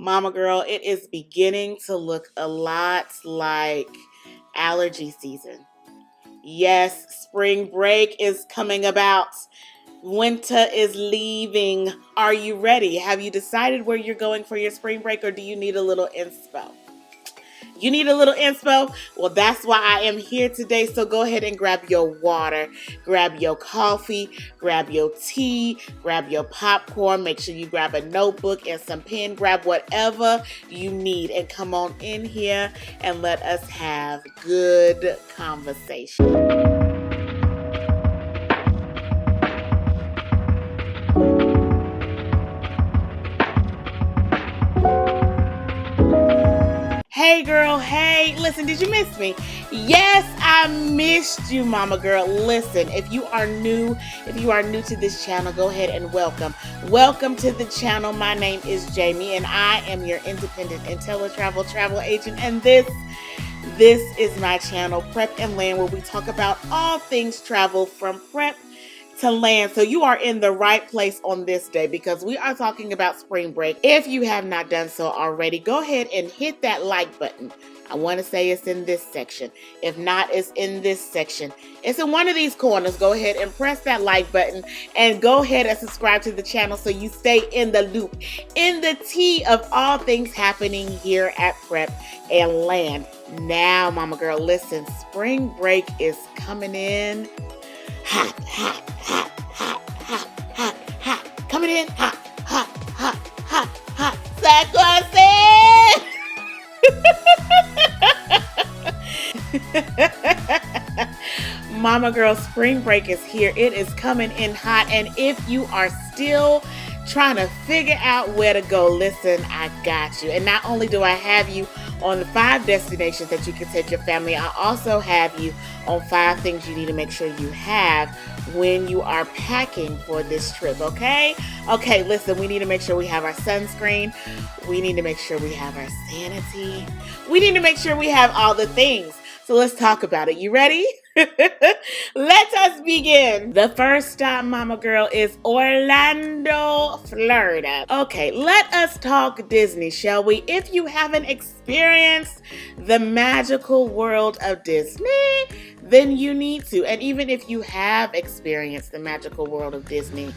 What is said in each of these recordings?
Mama girl, it is beginning to look a lot like allergy season. Yes, spring break is coming about. Winter is leaving. Are you ready? Have you decided where you're going for your spring break, or do you need a little inspo? You need a little inspo? Well, that's why I am here today. So go ahead and grab your water, grab your coffee, grab your tea, grab your popcorn. Make sure you grab a notebook and some pen. Grab whatever you need and come on in here and let us have good conversation. Hey girl, hey, listen, did you miss me? Yes, I missed you, mama girl. Listen, if you are new to this channel, go ahead and welcome. Welcome to the channel. My name is Jamie and I am your independent IntelliTravel travel agent, and this is my channel, Prep and Land, where we talk about all things travel from prep to land. So you are in the right place on this day because we are talking about spring break. If you have not done so already, go ahead and hit that like button. I want to say it's in this section. If not, it's in this section. It's in one of these corners. Go ahead and press that like button and go ahead and subscribe to the channel so you stay in the loop, in the tea of all things happening here at Prep and Land. Now, mama girl, listen, spring break is coming in hot, hot, hot, hot, hot, hot, hot. Coming in hot, hot, hot, hot, hot. Mama girl, spring break is here. It is coming in hot. And if you are still trying to figure out where to go, listen, I got you. And not only do I have you on the 5 destinations that you can take your family, I also have you on 5 things you need to make sure you have when you are packing for this trip, okay? Okay, listen, we need to make sure we have our sunscreen. We need to make sure we have our sanity. We need to make sure we have all the things. So let's talk about it. You ready? Let us begin. The first stop, mama girl, is Orlando, Florida. Okay, let us talk Disney, shall we? If you haven't experienced the magical world of Disney, then you need to. And even if you have experienced the magical world of Disney,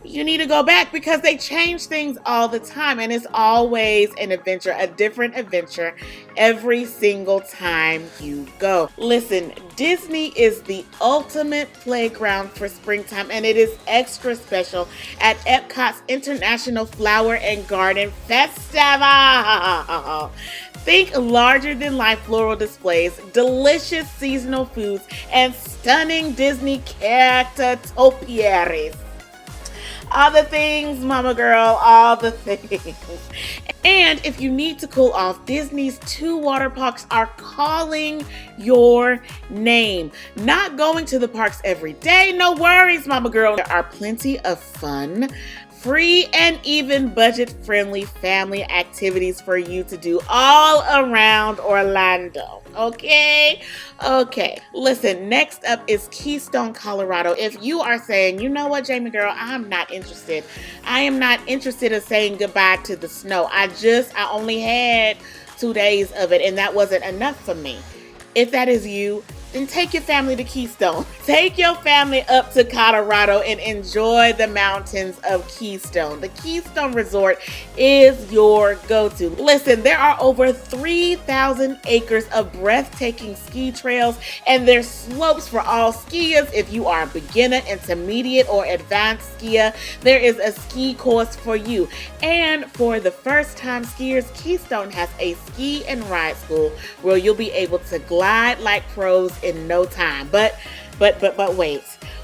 you need to go back because they change things all the time and it's always an adventure, a different adventure every single time you go. Listen, Disney is the ultimate playground for springtime and it is extra special at EPCOT's International Flower and Garden Festival. Think larger than life floral displays, delicious seasonal foods, and stunning Disney character topiaries. All the things, mama girl, all the things. And if you need to cool off, Disney's 2 water parks are calling your name. Not going to the parks every day, no worries, mama girl. There are plenty of fun, free, and even budget-friendly family activities for you to do all around Orlando. Okay? Listen, next up is Keystone, Colorado. If you are saying, you know what, Jamie girl, I'm not interested. I am not interested in saying goodbye to the snow. I only had 2 days of it, and that wasn't enough for me. If that is you, then take your family to Keystone. Take your family up to Colorado and enjoy the mountains of Keystone. The Keystone Resort is your go-to. Listen, there are over 3,000 acres of breathtaking ski trails, and there's slopes for all skiers. If you are a beginner, intermediate, or advanced skier, there is a ski course for you. And for the first-time skiers, Keystone has a ski and ride school where you'll be able to glide like pros in no time. But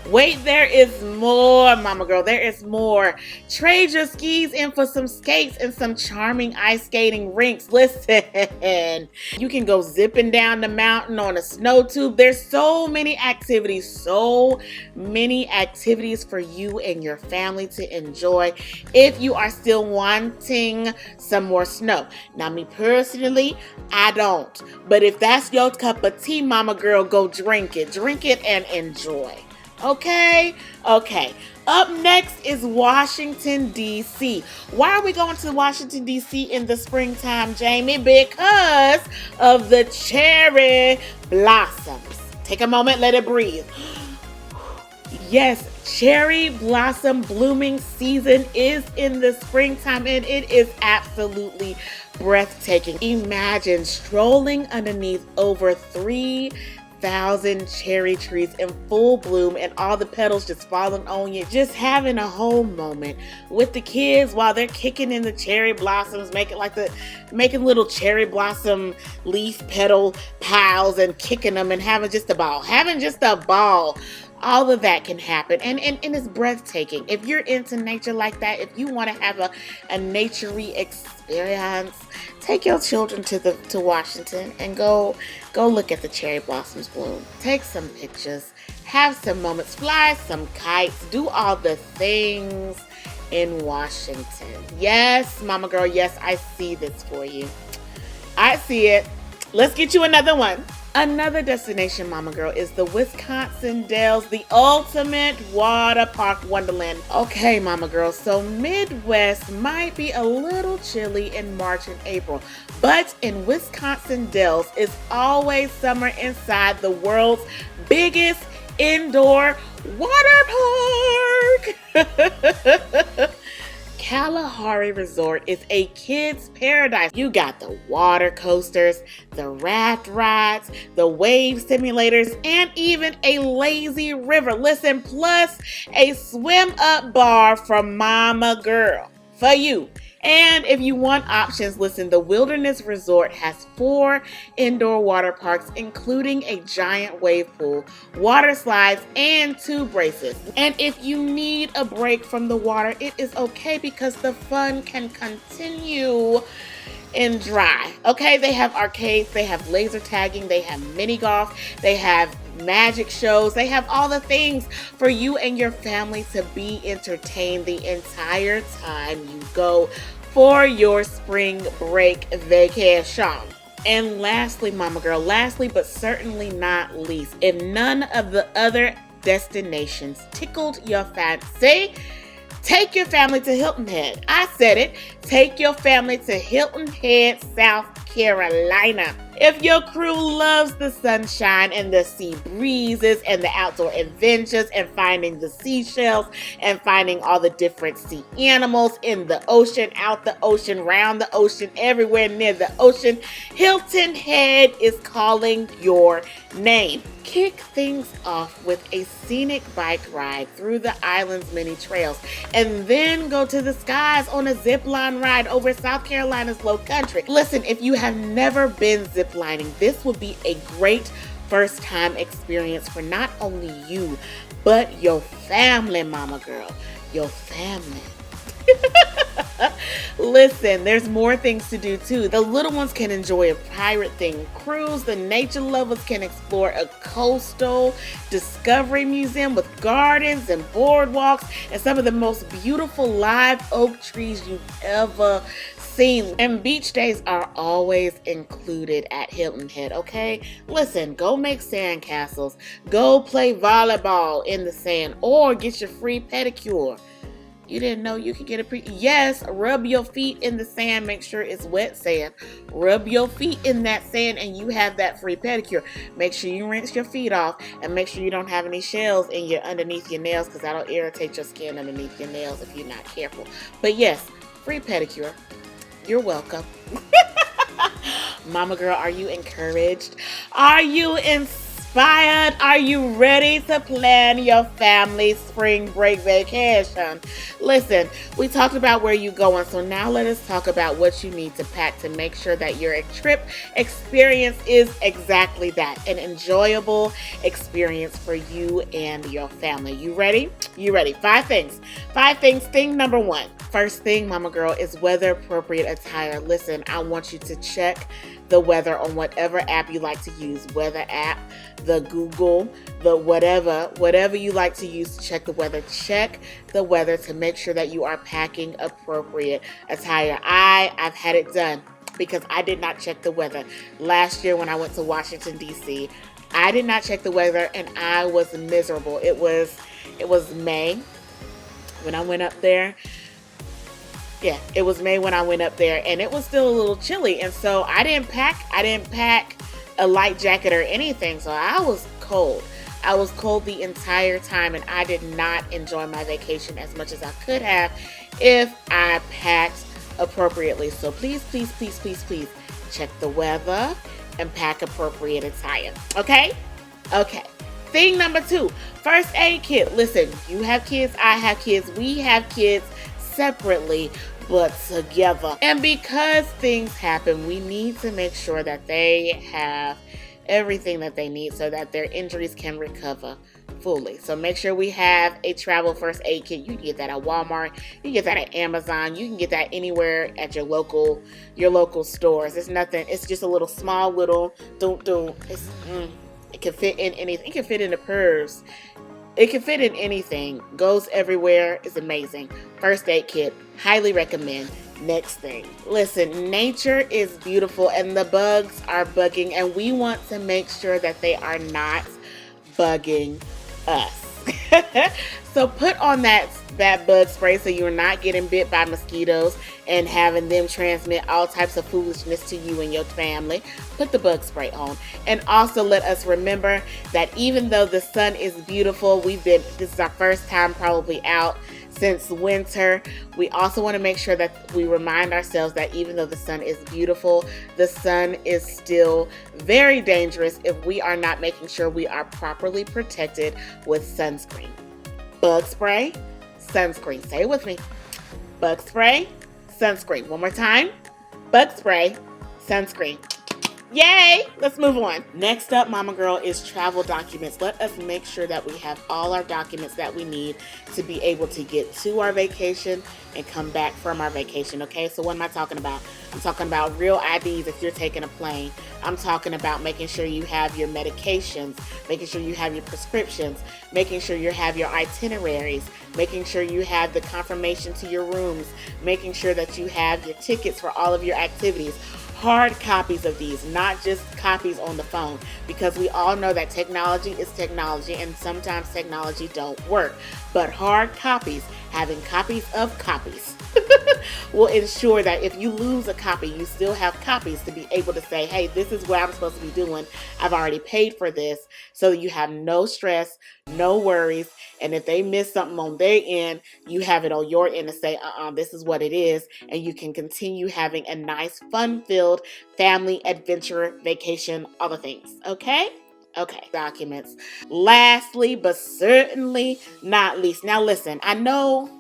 wait, there is more, mama girl. There is more. Trade your skis in for some skates and some charming ice skating rinks. Listen, you can go zipping down the mountain on a snow tube. There's so many activities for you and your family to enjoy if you are still wanting some more snow. Now, me personally, I don't. But if that's your cup of tea, mama girl, go drink it. Drink it and enjoy. Okay. Up next is Washington, D.C. Why are we going to Washington, D.C. in the springtime, Jamie? Because of the cherry blossoms. Take a moment, let it breathe. Yes, cherry blossom blooming season is in the springtime, and it is absolutely breathtaking. Imagine strolling underneath over 3,000 cherry trees in full bloom and all the petals just falling on you, just having a whole moment with the kids while they're kicking in the cherry blossoms, making little cherry blossom leaf petal piles and kicking them and having just a ball. All of that can happen, and it's breathtaking. If you're into nature like that, if you want to have a naturey experience, take your children to Washington and go look at the cherry blossoms bloom. Take some pictures, have some moments, fly some kites, do all the things in Washington. Yes, mama girl, yes, I see this for you. I see it. Let's get you another one. Another destination, mama girl, is the Wisconsin Dells, the ultimate water park wonderland. Okay, mama girl, so Midwest might be a little chilly in March and April, but in Wisconsin Dells, it's always summer inside the world's biggest indoor water park. Kalahari Resort is a kid's paradise. You got the water coasters, the raft rides, the wave simulators, and even a lazy river. Listen, plus a swim up bar from mama girl for you. And if you want options, listen, the Wilderness Resort has 4 indoor water parks, including a giant wave pool, water slides, and 2 braces. And if you need a break from the water, it is okay because the fun can continue in dry. Okay, they have arcades, they have laser tagging, they have mini golf, they have magic shows, they have all the things for you and your family to be entertained the entire time you go for your spring break vacation. And lastly, mama girl, but certainly not least, if none of the other destinations tickled your fancy, take your family to Hilton Head. I said it. Take your family to Hilton Head, South Carolina. If your crew loves the sunshine and the sea breezes and the outdoor adventures and finding the seashells and finding all the different sea animals in the ocean, out the ocean, round the ocean, everywhere near the ocean, Hilton Head is calling your name. Kick things off with a scenic bike ride through the island's many trails, and then go to the skies on a zip line ride over South Carolina's low country. Listen, if you have never been zip lining, this would be a great first time experience for not only you, but your family, mama girl, your family. Listen, there's more things to do too. The little ones can enjoy a pirate-themed cruise. The nature lovers can explore a coastal discovery museum with gardens and boardwalks and some of the most beautiful live oak trees you've ever seen. And beach days are always included at Hilton Head, okay? Listen, go make sand castles, go play volleyball in the sand, or get your free pedicure. You didn't know you could get yes, rub your feet in the sand, make sure it's wet sand. Rub your feet in that sand and you have that free pedicure. Make sure you rinse your feet off and make sure you don't have any shells underneath your nails, because that'll irritate your skin underneath your nails if you're not careful. But yes, free pedicure. You're welcome. Mama girl, are you encouraged? Are you inspired? Are you ready to plan your family's spring break vacation? Listen, we talked about where you're going, so now let us talk about what you need to pack to make sure that your trip experience is exactly that, an enjoyable experience for you and your family. You ready? You ready? 5 things. 5 things. Thing number 1. First thing, mama girl, is weather appropriate attire. Listen, I want you to check the weather on whatever app you like to use, weather app, the Google, the whatever you like to use to check the weather. Check the weather to make sure that you are packing appropriate attire. I've had it done because I did not check the weather. Last year when I went to Washington, D.C., I did not check the weather and I was miserable. It was May. when I went up there. Yeah, it was May when I went up there, and it was still a little chilly, and so I didn't pack a light jacket or anything, so I was cold. I was cold the entire time, and I did not enjoy my vacation as much as I could have if I packed appropriately. So please, please, please, please, please check the weather and pack appropriate attire. Okay? Okay. Thing number 2, first aid kit. Listen, you have kids, I have kids, we have kids separately but together. And because things happen, we need to make sure that they have everything that they need so that their injuries can recover fully. So make sure we have a travel first aid kit. You can get that at Walmart, you can get that at Amazon, you can get that anywhere at your local stores. It's nothing, it's just a little small little it can fit in anything. It can fit in the purse. It can fit in anything. Goes everywhere. It's amazing. First aid kit. Highly recommend. Next thing. Listen, nature is beautiful and the bugs are bugging, and we want to make sure that they are not bugging us. So put on that bug spray so you're not getting bit by mosquitoes and having them transmit all types of foolishness to you and your family. Put the bug spray on. And also let us remember that even though the sun is beautiful, this is our first time probably out since winter. We also want to make sure that we remind ourselves that even though the sun is beautiful, the sun is still very dangerous if we are not making sure we are properly protected with sunscreen. Bug spray, sunscreen. Say it with me. Bug spray, sunscreen. One more time. Bug spray, sunscreen. Yay! Let's move on. Next up, Mama Girl, is travel documents. Let us make sure that we have all our documents that we need to be able to get to our vacation and come back from our vacation, okay? So what am I talking about? I'm talking about real IDs if you're taking a plane. I'm talking about making sure you have your medications, making sure you have your prescriptions, making sure you have your itineraries, making sure you have the confirmation to your rooms, making sure that you have your tickets for all of your activities. Hard copies of these, not just copies on the phone, because we all know that technology is technology and sometimes technology don't work. But hard copies, having copies of copies, will ensure that if you lose a copy, you still have copies to be able to say, hey, this is what I'm supposed to be doing. I've already paid for this, so you have no stress, no worries. And if they miss something on their end, you have it on your end to say, this is what it is. And you can continue having a nice, fun-filled family adventure vacation, all the things. Okay? Okay. Documents. Lastly, but certainly not least. Now listen, I know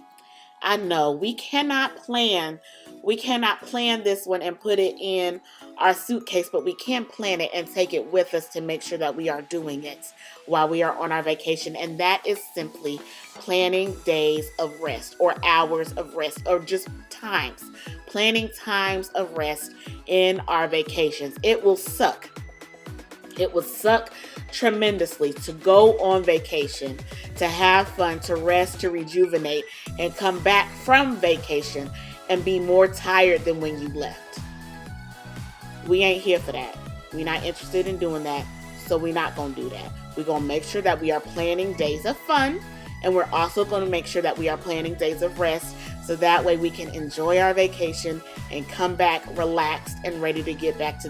we cannot plan this one and put it in our suitcase, but we can plan it and take it with us to make sure that we are doing it while we are on our vacation. And that is simply planning days of rest or hours of rest or just times. Planning times of rest in our vacations. It will suck. It will suck tremendously to go on vacation, to have fun, to rest, to rejuvenate, and come back from vacation and be more tired than when you left. We ain't here for that. We're not interested in doing that, so we're not going to do that. We're going to make sure that we are planning days of fun, and we're also going to make sure that we are planning days of rest, so that way we can enjoy our vacation and come back relaxed and ready to get back to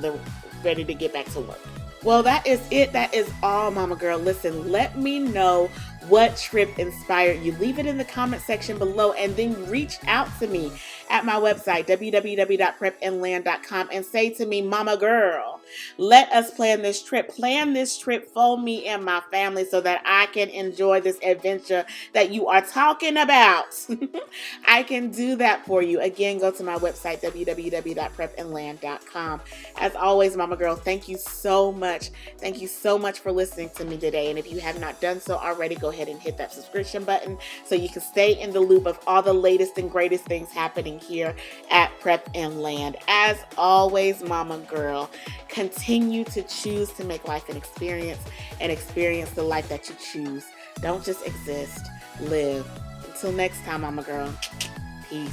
work. Well, that is it. That is all, Mama Girl. Listen, let me know what trip inspired you. Leave it in the comment section below, and then reach out to me at my website, www.prepandland.com, and say to me, Mama Girl, let us plan this trip. Plan this trip for me and my family so that I can enjoy this adventure that you are talking about. I can do that for you. Again, go to my website, www.prepandland.com. As always, Mama Girl, thank you so much. Thank you so much for listening to me today. And if you have not done so already, go ahead and hit that subscription button so you can stay in the loop of all the latest and greatest things happening here at Prep and Land. As always, Mama Girl, continue to choose to make life an experience and experience the life that you choose. Don't just exist, live. Until next time, Mama Girl, peace.